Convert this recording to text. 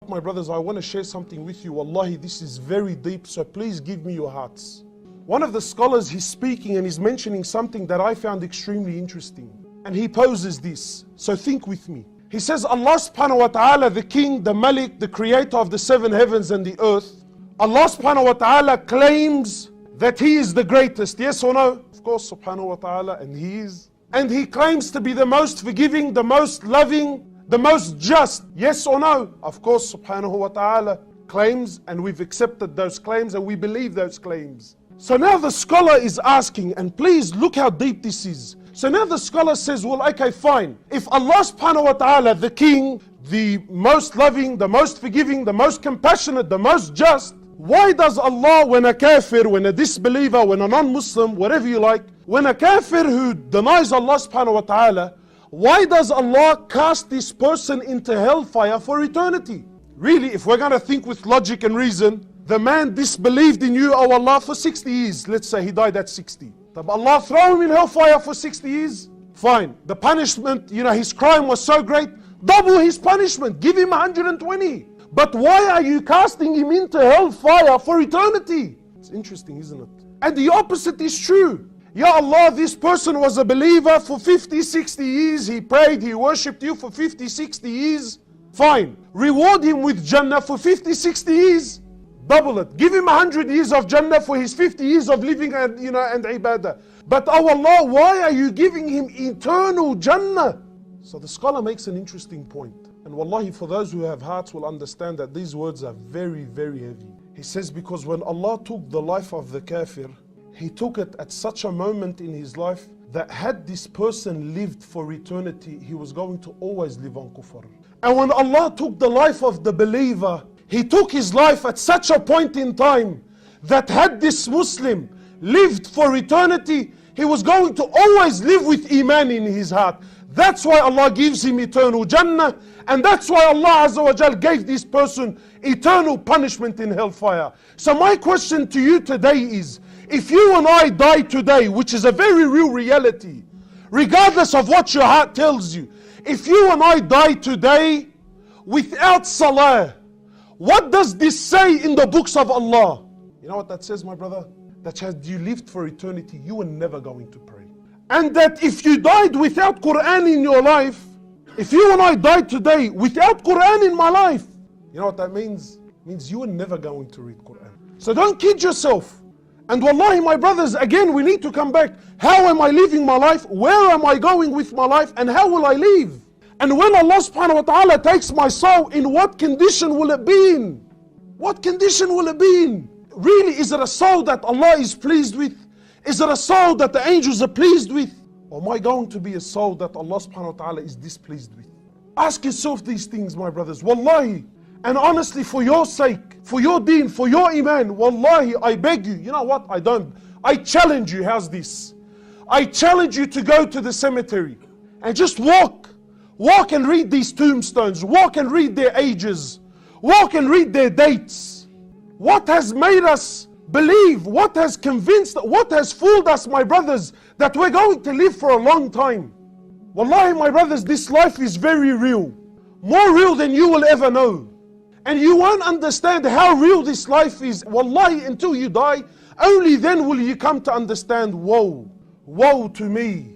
My brothers, I want to share something with you. Wallahi, this is very deep, so please give me your hearts. One of the scholars, he's speaking and he's mentioning something that I found extremely interesting. And he poses this, so think with me. He says, Allah subhanahu wa ta'ala, the King, the Malik, the creator of the seven heavens and the earth, Allah subhanahu wa ta'ala claims that He is the greatest, yes or no? Of course, subhanahu wa ta'ala, and He is. And He claims to be the most forgiving, the most loving, the most just, yes or no? Of course, subhanahu wa ta'ala claims, and we've accepted those claims and we believe those claims. So now the scholar is asking, and please look how deep this is. So now the scholar says, well, okay, fine. If Allah subhanahu wa ta'ala, the King, the most loving, the most forgiving, the most compassionate, the most just, why does Allah, when a kafir, when a disbeliever, when a non-Muslim, whatever you like, when a kafir who denies Allah subhanahu wa ta'ala, why does Allah cast this person into hellfire for eternity? Really, if we're going to think with logic and reason, the man disbelieved in you, oh Allah, for 60 years. Let's say he died at 60. But Allah throw him in hellfire for 60 years? Fine. The punishment, his crime was so great, double his punishment. Give him 120. But why are you casting him into hellfire for eternity? It's interesting, isn't it? And the opposite is true. Ya Allah, this person was a believer for 50, 60 years. He prayed, he worshipped you for 50, 60 years. Fine. Reward him with Jannah for 50, 60 years. Double it. Give him 100 years of Jannah for his 50 years of living and ibadah. But oh Allah, why are you giving him eternal Jannah? So the scholar makes an interesting point. And wallahi, for those who have hearts will understand that these words are very, very heavy. He says, because when Allah took the life of the kafir, He took it at such a moment in his life that had this person lived for eternity, he was going to always live on kufr. And when Allah took the life of the believer, He took his life at such a point in time that had this Muslim lived for eternity, he was going to always live with Iman in his heart. That's why Allah gives him eternal Jannah, and that's why Allah Azza wa Jal gave this person eternal punishment in hellfire. So my question to you today is, if you and I die today, which is a very real reality, regardless of what your heart tells you, if you and I die today without salah, what does this say in the books of Allah? You know what that says, my brother? That had you lived for eternity, you were never going to pray. And that if you died without Quran in your life, if you and I died today without Quran in my life, you know what that means? It means you were never going to read Quran. So don't kid yourself. And wallahi, my brothers, again, we need to come back. How am I living my life? Where am I going with my life? And how will I live? And when Allah subhanahu wa ta'ala takes my soul, in what condition will it be in? What condition will it be in? Really, is it a soul that Allah is pleased with? Is it a soul that the angels are pleased with? Or am I going to be a soul that Allah subhanahu wa ta'ala is displeased with? Ask yourself these things, my brothers. Wallahi, and honestly, for your sake, for your deen, for your iman, wallahi, I beg you, you know what? I challenge you, how's this? I challenge you to go to the cemetery and just walk. Walk and read these tombstones. Walk and read their ages. Walk and read their dates. What has made us believe? What has convinced? What has fooled us, my brothers, that we're going to live for a long time? Wallahi, my brothers, this life is very real. More real than you will ever know. And you won't understand how real this life is, wallahi, until you die. Only then will you come to understand, woe to me.